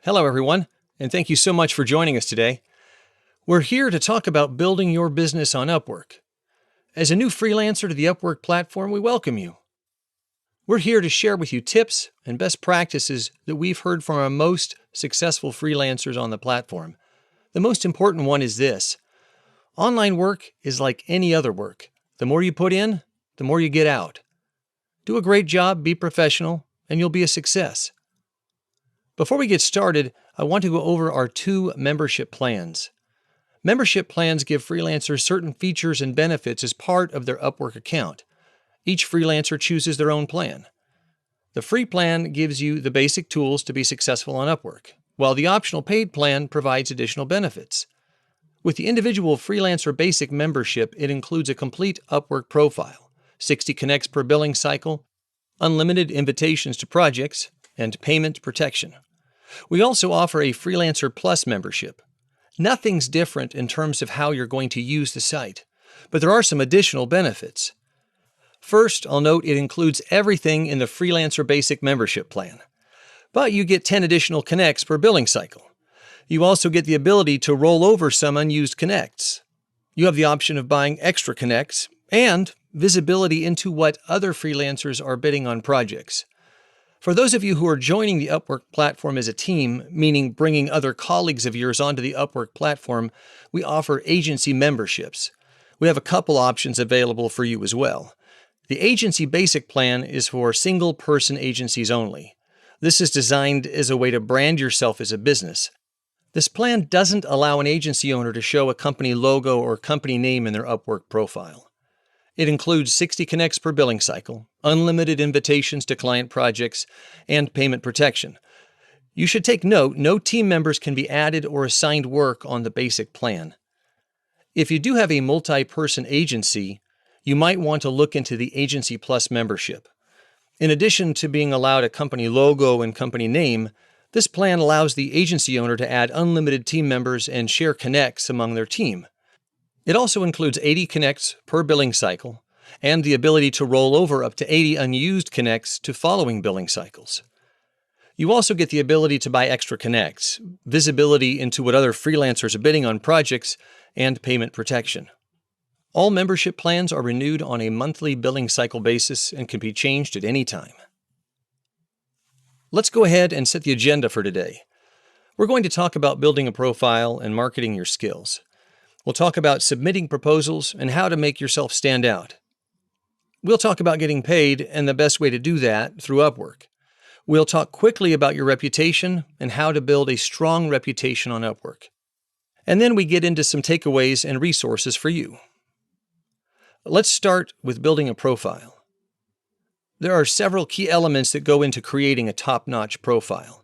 Hello, everyone, and thank you so much for joining us today. We're here to talk about building your business on Upwork. As a new freelancer to the Upwork platform, we welcome you. We're here to share with you tips and best practices that we've heard from our most successful freelancers on the platform. The most important one is this: online work is like any other work. The more you put in, the more you get out. Do a great job, be professional, and you'll be a success. Before we get started, I want to go over our two membership plans. Membership plans give freelancers certain features and benefits as part of their Upwork account. Each freelancer chooses their own plan. The free plan gives you the basic tools to be successful on Upwork, while the optional paid plan provides additional benefits. With the individual freelancer basic membership, it includes a complete Upwork profile, 60 connects per billing cycle, unlimited invitations to projects, and payment protection. We also offer a Freelancer Plus membership. Nothing's different in terms of how you're going to use the site, but there are some additional benefits. First, I'll note it includes everything in the Freelancer Basic membership plan, but you get 10 additional connects per billing cycle. You also get the ability to roll over some unused connects. You have the option of buying extra connects and visibility into what other freelancers are bidding on projects. For those of you who are joining the Upwork platform as a team, meaning bringing other colleagues of yours onto the Upwork platform, we offer agency memberships. We have a couple options available for you as well. The Agency Basic plan is for single-person agencies only. This is designed as a way to brand yourself as a business. This plan doesn't allow an agency owner to show a company logo or company name in their Upwork profile. It includes 60 connects per billing cycle, unlimited invitations to client projects, and payment protection. You should take note, no team members can be added or assigned work on the basic plan. If you do have a multi-person agency, you might want to look into the Agency Plus membership. In addition to being allowed a company logo and company name, this plan allows the agency owner to add unlimited team members and share connects among their team. It also includes 80 connects per billing cycle and the ability to roll over up to 80 unused connects to following billing cycles. You also get the ability to buy extra connects, visibility into what other freelancers are bidding on projects, and payment protection. All membership plans are renewed on a monthly billing cycle basis and can be changed at any time. Let's go ahead and set the agenda for today. We're going to talk about building a profile and marketing your skills. We'll talk about submitting proposals and how to make yourself stand out. We'll talk about getting paid and the best way to do that through Upwork. We'll talk quickly about your reputation and how to build a strong reputation on Upwork. And then we get into some takeaways and resources for you. Let's start with building a profile. There are several key elements that go into creating a top-notch profile.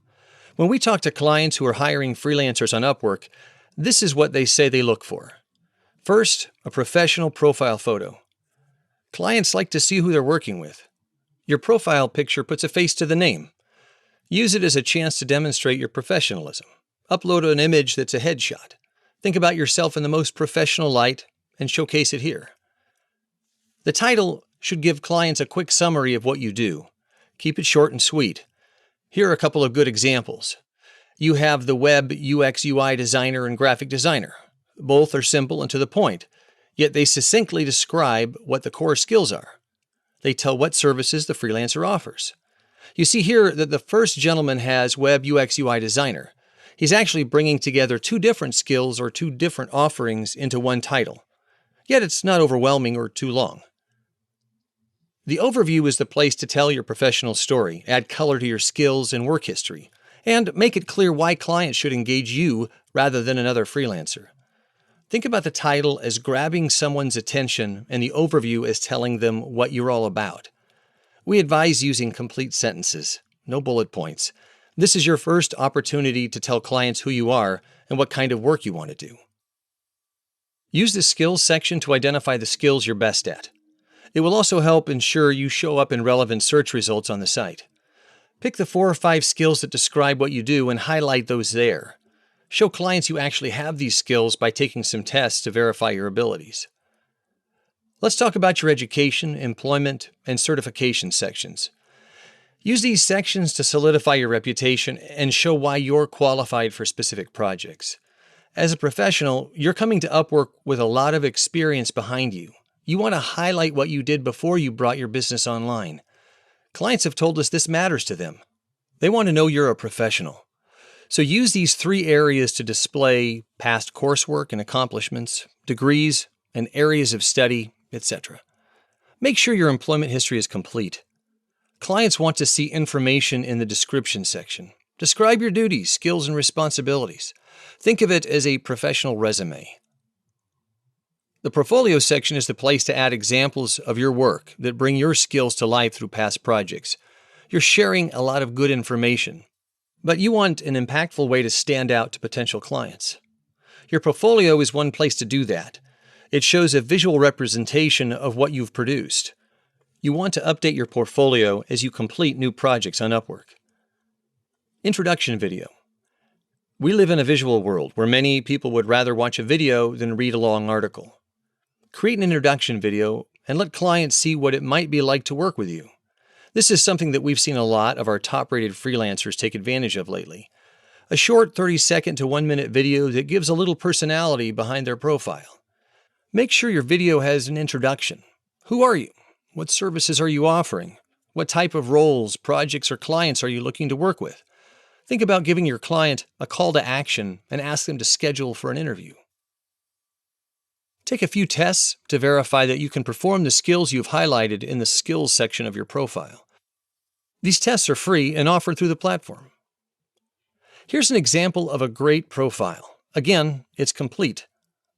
When we talk to clients who are hiring freelancers on Upwork, this is what they say they look for. First, a professional profile photo. Clients like to see who they're working with. Your profile picture puts a face to the name. Use it as a chance to demonstrate your professionalism. Upload an image that's a headshot. Think about yourself in the most professional light and showcase it here. The title should give clients a quick summary of what you do. Keep it short and sweet. Here are a couple of good examples. You have the web UX/UI designer and graphic designer. Both are simple and to the point, yet they succinctly describe what the core skills are. They tell what services the freelancer offers. You see here that the first gentleman has web UX/UI designer. He's actually bringing together two different skills or two different offerings into one title. Yet it's not overwhelming or too long. The overview is the place to tell your professional story, add color to your skills and work history, and make it clear why clients should engage you rather than another freelancer. Think about the title as grabbing someone's attention and the overview as telling them what you're all about. We advise using complete sentences, no bullet points. This is your first opportunity to tell clients who you are and what kind of work you want to do. Use the skills section to identify the skills you're best at. It will also help ensure you show up in relevant search results on the site. Pick the 4 or 5 skills that describe what you do and highlight those there. Show clients you actually have these skills by taking some tests to verify your abilities. Let's talk about your education, employment, and certification sections. Use these sections to solidify your reputation and show why you're qualified for specific projects. As a professional, you're coming to Upwork with a lot of experience behind you. You want to highlight what you did before you brought your business online. Clients have told us this matters to them. They want to know you're a professional. So use these 3 areas to display past coursework and accomplishments, degrees, and areas of study, etc. Make sure your employment history is complete. Clients want to see information in the description section. Describe your duties, skills, and responsibilities. Think of it as a professional resume. The portfolio section is the place to add examples of your work that bring your skills to life through past projects. You're sharing a lot of good information, but you want an impactful way to stand out to potential clients. Your portfolio is one place to do that. It shows a visual representation of what you've produced. You want to update your portfolio as you complete new projects on Upwork. Introduction video. We live in a visual world where many people would rather watch a video than read a long article. Create an introduction video and let clients see what it might be like to work with you. This is something that we've seen a lot of our top-rated freelancers take advantage of lately. A short 30-second to 1-minute video that gives a little personality behind their profile. Make sure your video has an introduction. Who are you? What services are you offering? What type of roles, projects, or clients are you looking to work with? Think about giving your client a call to action and ask them to schedule for an interview. Take a few tests to verify that you can perform the skills you've highlighted in the skills section of your profile. These tests are free and offered through the platform. Here's an example of a great profile. Again, it's complete.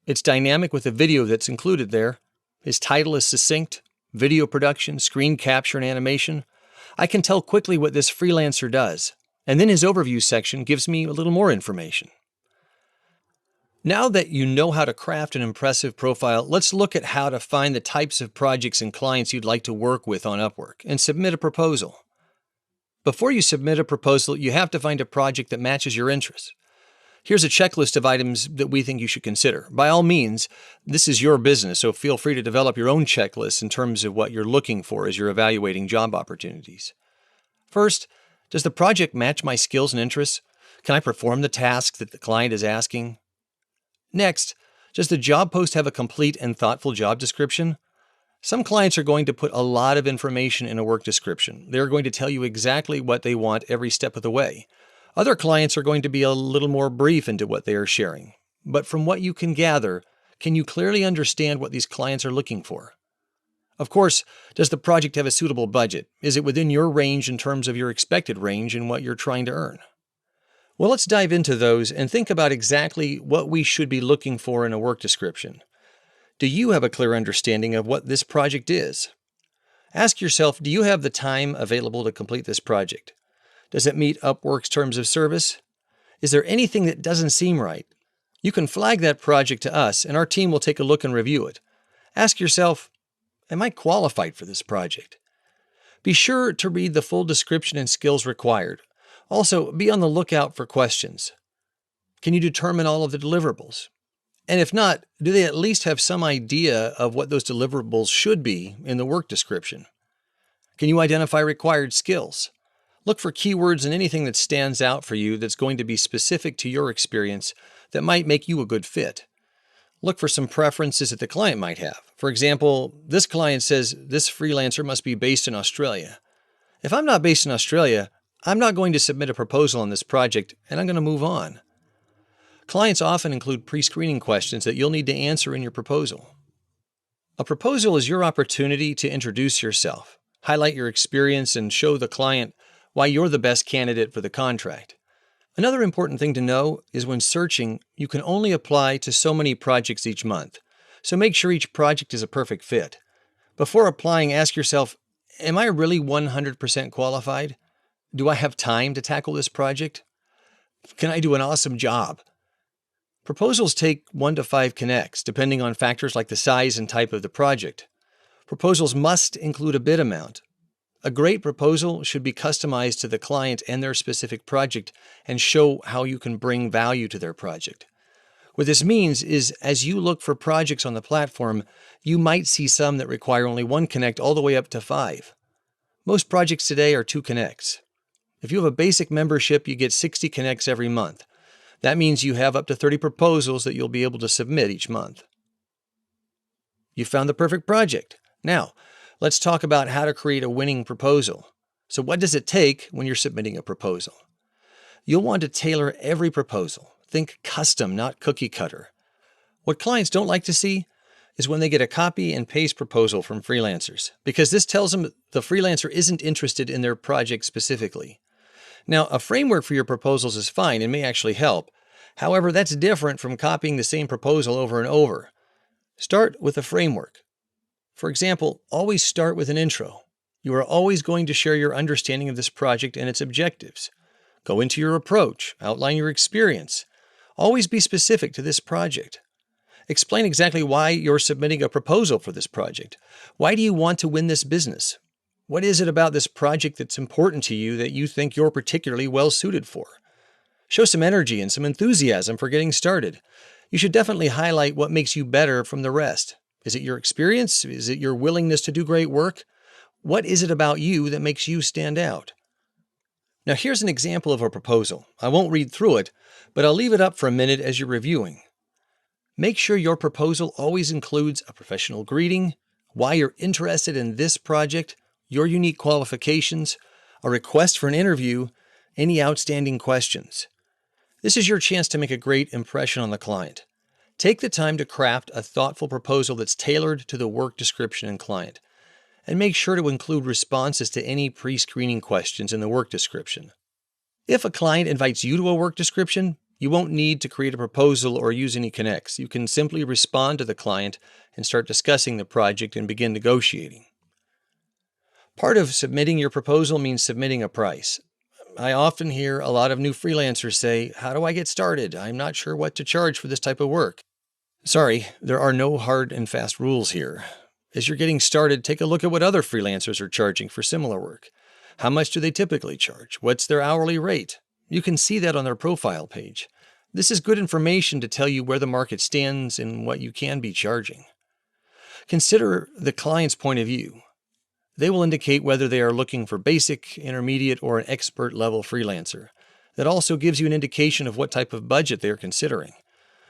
It's dynamic with a video that's included there. His title is succinct, video production, screen capture, and animation. I can tell quickly what this freelancer does, and then his overview section gives me a little more information. Now that you know how to craft an impressive profile, let's look at how to find the types of projects and clients you'd like to work with on Upwork and submit a proposal. Before you submit a proposal, you have to find a project that matches your interests. Here's a checklist of items that we think you should consider. By all means, this is your business, so feel free to develop your own checklist in terms of what you're looking for as you're evaluating job opportunities. First, does the project match my skills and interests? Can I perform the task that the client is asking? Next, does the job post have a complete and thoughtful job description? Some clients are going to put a lot of information in a work description. They're going to tell you exactly what they want every step of the way. Other clients are going to be a little more brief into what they are sharing. But from what you can gather, can you clearly understand what these clients are looking for? Of course, does the project have a suitable budget? Is it within your range in terms of your expected range and what you're trying to earn? Well, let's dive into those and think about exactly what we should be looking for in a work description. Do you have a clear understanding of what this project is? Ask yourself, do you have the time available to complete this project? Does it meet Upwork's terms of service? Is there anything that doesn't seem right? You can flag that project to us, and our team will take a look and review it. Ask yourself, am I qualified for this project? Be sure to read the full description and skills required. Also, be on the lookout for questions. Can you determine all of the deliverables? And if not, do they at least have some idea of what those deliverables should be in the work description? Can you identify required skills? Look for keywords and anything that stands out for you that's going to be specific to your experience that might make you a good fit. Look for some preferences that the client might have. For example, this client says this freelancer must be based in Australia. If I'm not based in Australia, I'm not going to submit a proposal on this project, and I'm going to move on. Clients often include pre-screening questions that you'll need to answer in your proposal. A proposal is your opportunity to introduce yourself, highlight your experience, and show the client why you're the best candidate for the contract. Another important thing to know is when searching, you can only apply to so many projects each month, so make sure each project is a perfect fit. Before applying, ask yourself, am I really 100% qualified? Do I have time to tackle this project? Can I do an awesome job? Proposals take 1 to 5 connects, depending on factors like the size and type of the project. Proposals must include a bid amount. A great proposal should be customized to the client and their specific project and show how you can bring value to their project. What this means is, as you look for projects on the platform, you might see some that require only 1 connect all the way up to 5. Most projects today are 2 connects. If you have a basic membership, you get 60 connects every month. That means you have up to 30 proposals that you'll be able to submit each month. You found the perfect project. Now, let's talk about how to create a winning proposal. So what does it take when you're submitting a proposal? You'll want to tailor every proposal. Think custom, not cookie cutter. What clients don't like to see is when they get a copy and paste proposal from freelancers, because this tells them the freelancer isn't interested in their project specifically. Now, a framework for your proposals is fine and may actually help. However, that's different from copying the same proposal over and over. Start with a framework. For example, always start with an intro. You are always going to share your understanding of this project and its objectives. Go into your approach, outline your experience. Always be specific to this project. Explain exactly why you're submitting a proposal for this project. Why do you want to win this business? What is it about this project that's important to you that you think you're particularly well suited for? Show some energy and some enthusiasm for getting started. You should definitely highlight what makes you better from the rest. Is it your experience? Is it your willingness to do great work? What is it about you that makes you stand out? Now here's an example of a proposal. I won't read through it, but I'll leave it up for a minute as you're reviewing. Make sure your proposal always includes a professional greeting, why you're interested in this project, your unique qualifications, a request for an interview, any outstanding questions. This is your chance to make a great impression on the client. Take the time to craft a thoughtful proposal that's tailored to the work description and client. And make sure to include responses to any pre-screening questions in the work description. If a client invites you to a work description, you won't need to create a proposal or use any connects. You can simply respond to the client and start discussing the project and begin negotiating. Part of submitting your proposal means submitting a price. I often hear a lot of new freelancers say, "How do I get started? I'm not sure what to charge for this type of work." Sorry, there are no hard and fast rules here. As you're getting started, take a look at what other freelancers are charging for similar work. How much do they typically charge? What's their hourly rate? You can see that on their profile page. This is good information to tell you where the market stands and what you can be charging. Consider the client's point of view. They will indicate whether they are looking for basic, intermediate, or an expert level freelancer. That also gives you an indication of what type of budget they are considering.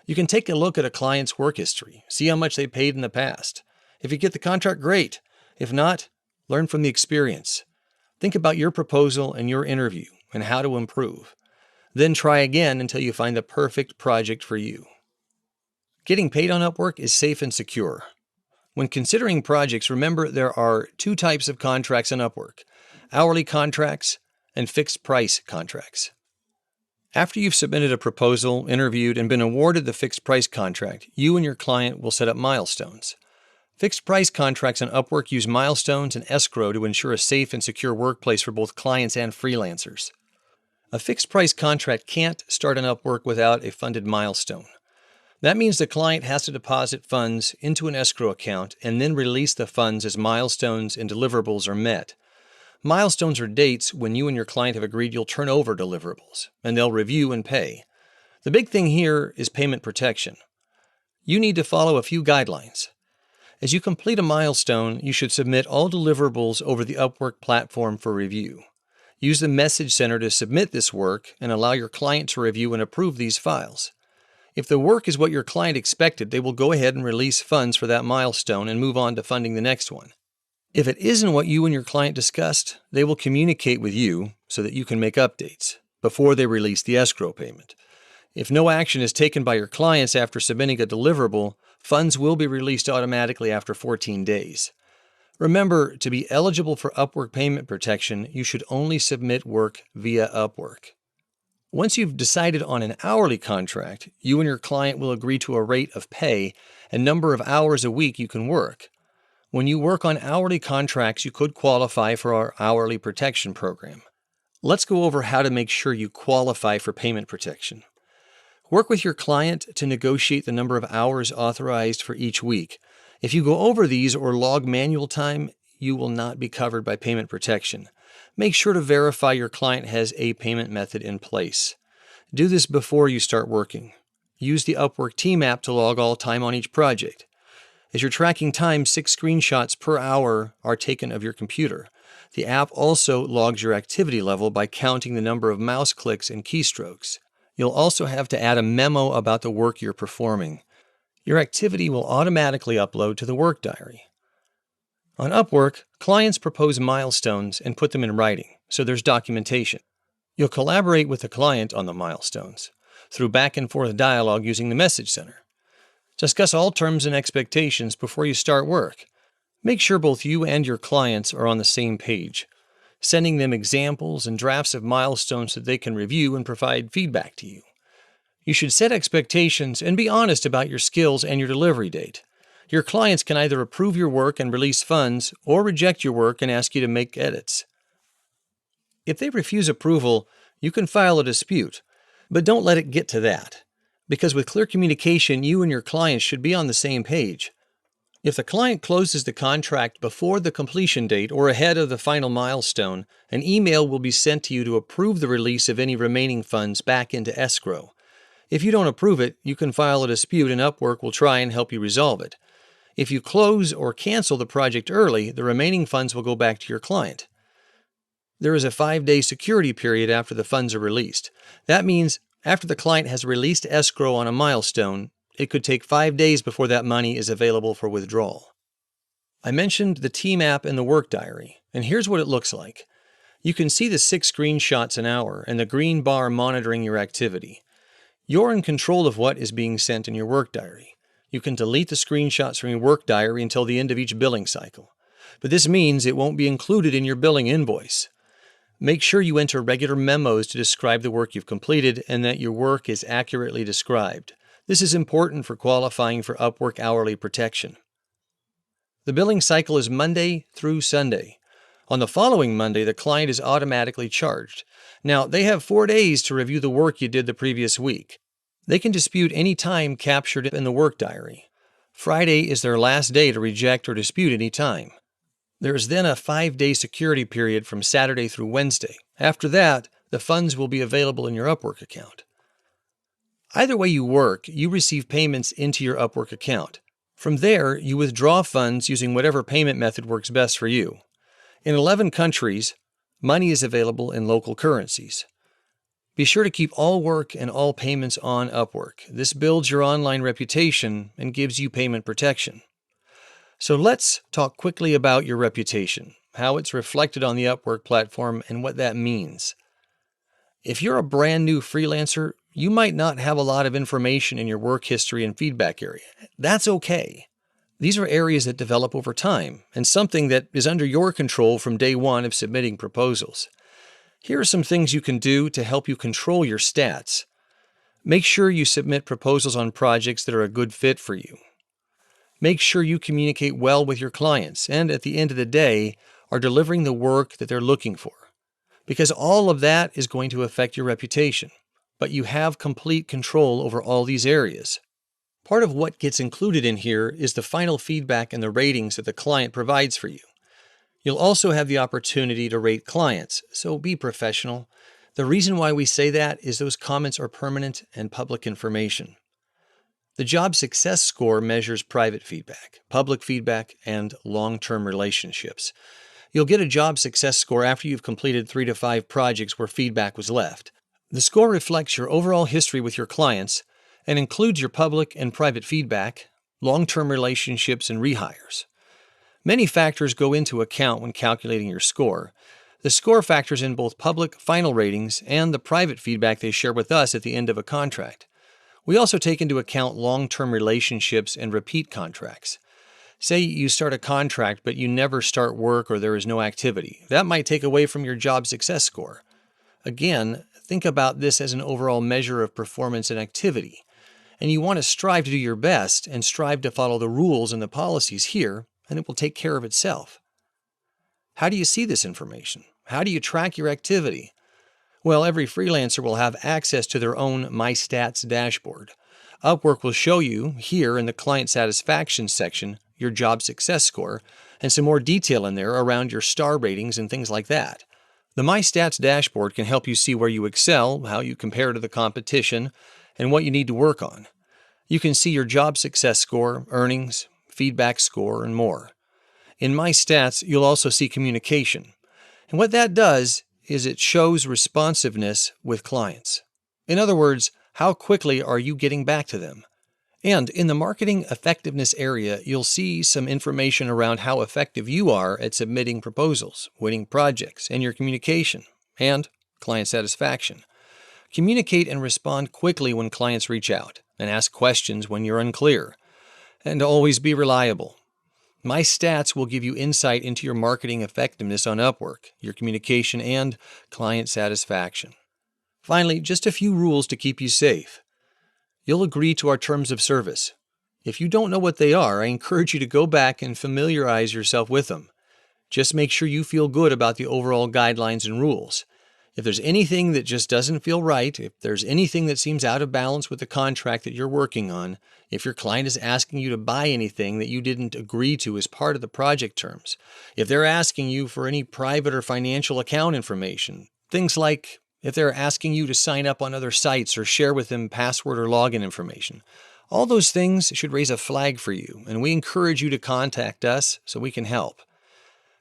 You can take a look at a client's work history, see how much they paid in the past. If you get the contract, great. If not, learn from the experience. Think about your proposal and your interview and how to improve. Then try again until you find the perfect project for you. Getting paid on Upwork is safe and secure. When considering projects, remember there are 2 types of contracts on Upwork: hourly contracts and fixed price contracts. After you've submitted a proposal, interviewed, and been awarded the fixed price contract, you and your client will set up milestones. Fixed price contracts on Upwork use milestones and escrow to ensure a safe and secure workplace for both clients and freelancers. A fixed price contract can't start on Upwork without a funded milestone. That means the client has to deposit funds into an escrow account and then release the funds as milestones and deliverables are met. Milestones are dates when you and your client have agreed you'll turn over deliverables, and they'll review and pay. The big thing here is payment protection. You need to follow a few guidelines. As you complete a milestone, you should submit all deliverables over the Upwork platform for review. Use the message center to submit this work and allow your client to review and approve these files. If the work is what your client expected, they will go ahead and release funds for that milestone and move on to funding the next one. If it isn't what you and your client discussed, they will communicate with you so that you can make updates before they release the escrow payment. If no action is taken by your clients after submitting a deliverable, funds will be released automatically after 14 days. Remember, to be eligible for Upwork payment protection, you should only submit work via Upwork. Once you've decided on an hourly contract, you and your client will agree to a rate of pay and number of hours a week you can work. When you work on hourly contracts, you could qualify for our hourly protection program. Let's go over how to make sure you qualify for payment protection. Work with your client to negotiate the number of hours authorized for each week. If you go over these or log manual time, you will not be covered by payment protection. Make sure to verify your client has a payment method in place. Do this before you start working. Use the Upwork Team app to log all time on each project. As you're tracking time, 6 screenshots per hour are taken of your computer. The app also logs your activity level by counting the number of mouse clicks and keystrokes. You'll also have to add a memo about the work you're performing. Your activity will automatically upload to the work diary. On Upwork, clients propose milestones and put them in writing, so there's documentation. You'll collaborate with the client on the milestones through back-and-forth dialogue using the message center. Discuss all terms and expectations before you start work. Make sure both you and your clients are on the same page, sending them examples and drafts of milestones that they can review and provide feedback to you. You should set expectations and be honest about your skills and your delivery date. Your clients can either approve your work and release funds or reject your work and ask you to make edits. If they refuse approval, you can file a dispute, but don't let it get to that, because with clear communication, you and your clients should be on the same page. If the client closes the contract before the completion date or ahead of the final milestone, an email will be sent to you to approve the release of any remaining funds back into escrow. If you don't approve it, you can file a dispute and Upwork will try and help you resolve it. If you close or cancel the project early, the remaining funds will go back to your client. There is a 5-day security period after the funds are released. That means after the client has released escrow on a milestone, it could take 5 days before that money is available for withdrawal. I mentioned the team app and the work diary, and here's what it looks like. You can see the 6 screenshots an hour and the green bar monitoring your activity. You're in control of what is being sent in your work diary. You can delete the screenshots from your work diary until the end of each billing cycle. But this means it won't be included in your billing invoice. Make sure you enter regular memos to describe the work you've completed and that your work is accurately described. This is important for qualifying for Upwork hourly protection. The billing cycle is Monday through Sunday. On the following Monday, the client is automatically charged. Now, they have 4 days to review the work you did the previous week. They can dispute any time captured in the work diary. Friday is their last day to reject or dispute any time. There is then a 5-day security period from Saturday through Wednesday. After that, the funds will be available in your Upwork account. Either way you work, you receive payments into your Upwork account. From there, you withdraw funds using whatever payment method works best for you. In 11 countries, money is available in local currencies. Be sure to keep all work and all payments on Upwork. This builds your online reputation and gives you payment protection. So let's talk quickly about your reputation, how it's reflected on the Upwork platform, and what that means. If you're a brand new freelancer, you might not have a lot of information in your work history and feedback area. That's okay. These are areas that develop over time and something that is under your control from day one of submitting proposals. Here are some things you can do to help you control your stats. Make sure you submit proposals on projects that are a good fit for you. Make sure you communicate well with your clients and, at the end of the day, are delivering the work that they're looking for. Because all of that is going to affect your reputation, but you have complete control over all these areas. Part of what gets included in here is the final feedback and the ratings that the client provides for you. You'll also have the opportunity to rate clients, so be professional. The reason why we say that is those comments are permanent and public information. The job success score measures private feedback, public feedback, and long-term relationships. You'll get a job success score after you've completed 3 to 5 projects where feedback was left. The score reflects your overall history with your clients and includes your public and private feedback, long-term relationships, and rehires. Many factors go into account when calculating your score. The score factors in both public final ratings and the private feedback they share with us at the end of a contract. We also take into account long-term relationships and repeat contracts. Say you start a contract but you never start work or there is no activity. That might take away from your job success score. Again, think about this as an overall measure of performance and activity. And you want to strive to do your best and strive to follow the rules and the policies here, and it will take care of itself. How do you see this information? How do you track your activity? Well, every freelancer will have access to their own My Stats dashboard. Upwork will show you here in the client satisfaction section your job success score and some more detail in there around your star ratings and things like that. The My Stats dashboard can help you see where you excel, how you compare to the competition, and what you need to work on. You can see your job success score, earnings, feedback score, and more. In My Stats, you'll also see communication. And what that does is it shows responsiveness with clients. In other words, how quickly are you getting back to them? And in the marketing effectiveness area, you'll see some information around how effective you are at submitting proposals, winning projects, and your communication, and client satisfaction. Communicate and respond quickly when clients reach out, and ask questions when you're unclear. And always be reliable. My stats will give you insight into your marketing effectiveness on Upwork, your communication, and client satisfaction. Finally, just a few rules to keep you safe. You'll agree to our terms of service. If you don't know what they are, I encourage you to go back and familiarize yourself with them. Just make sure you feel good about the overall guidelines and rules. If there's anything that just doesn't feel right, if there's anything that seems out of balance with the contract that you're working on, if your client is asking you to buy anything that you didn't agree to as part of the project terms, if they're asking you for any private or financial account information, things like if they're asking you to sign up on other sites or share with them password or login information, all those things should raise a flag for you, and we encourage you to contact us so we can help.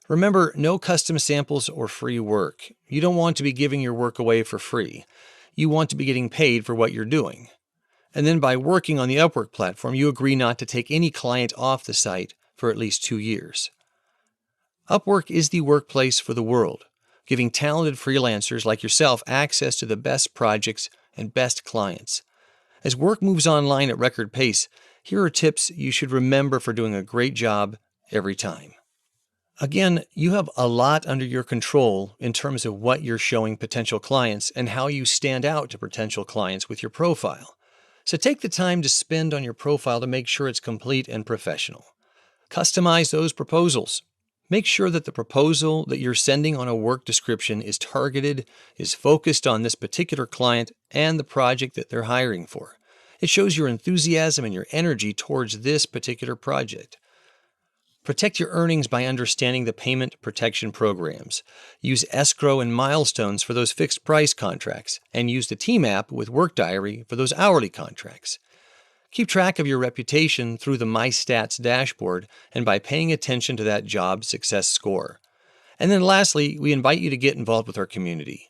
Remember, no custom samples or free work. You don't want to be giving your work away for free. You want to be getting paid for what you're doing. And then by working on the Upwork platform, you agree not to take any client off the site for at least 2 years. Upwork is the workplace for the world, giving talented freelancers like yourself access to the best projects and best clients. As work moves online at record pace, here are tips you should remember for doing a great job every time. Again, you have a lot under your control in terms of what you're showing potential clients and how you stand out to potential clients with your profile. So take the time to spend on your profile to make sure it's complete and professional. Customize those proposals. Make sure that the proposal that you're sending on a work description is targeted, is focused on this particular client and the project that they're hiring for. It shows your enthusiasm and your energy towards this particular project. Protect your earnings by understanding the payment protection programs. Use escrow and milestones for those fixed price contracts, and use the team app with Work Diary for those hourly contracts. Keep track of your reputation through the My Stats dashboard and by paying attention to that job success score. And then lastly, we invite you to get involved with our community.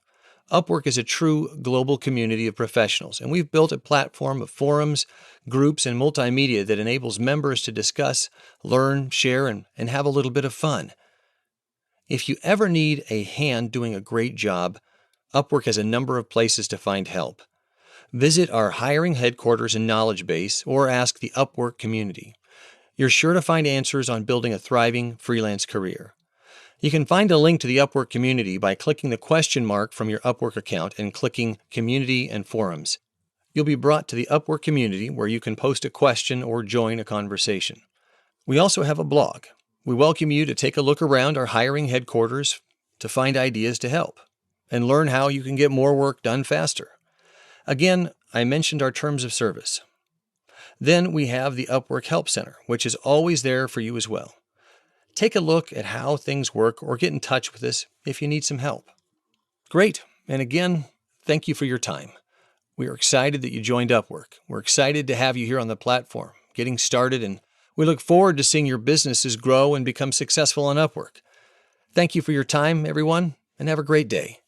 Upwork is a true global community of professionals, and we've built a platform of forums, groups, and multimedia that enables members to discuss, learn, share, and have a little bit of fun. If you ever need a hand doing a great job, Upwork has a number of places to find help. Visit our hiring headquarters and knowledge base or ask the Upwork community. You're sure to find answers on building a thriving freelance career. You can find a link to the Upwork community by clicking the question mark from your Upwork account and clicking Community and Forums. You'll be brought to the Upwork community where you can post a question or join a conversation. We also have a blog. We welcome you to take a look around our hiring headquarters to find ideas to help and learn how you can get more work done faster. Again, I mentioned our terms of service. Then we have the Upwork Help Center, which is always there for you as well. Take a look at how things work or get in touch with us if you need some help. Great, and again, thank you for your time. We are excited that you joined Upwork. We're excited to have you here on the platform, getting started, and we look forward to seeing your businesses grow and become successful on Upwork. Thank you for your time, everyone, and have a great day.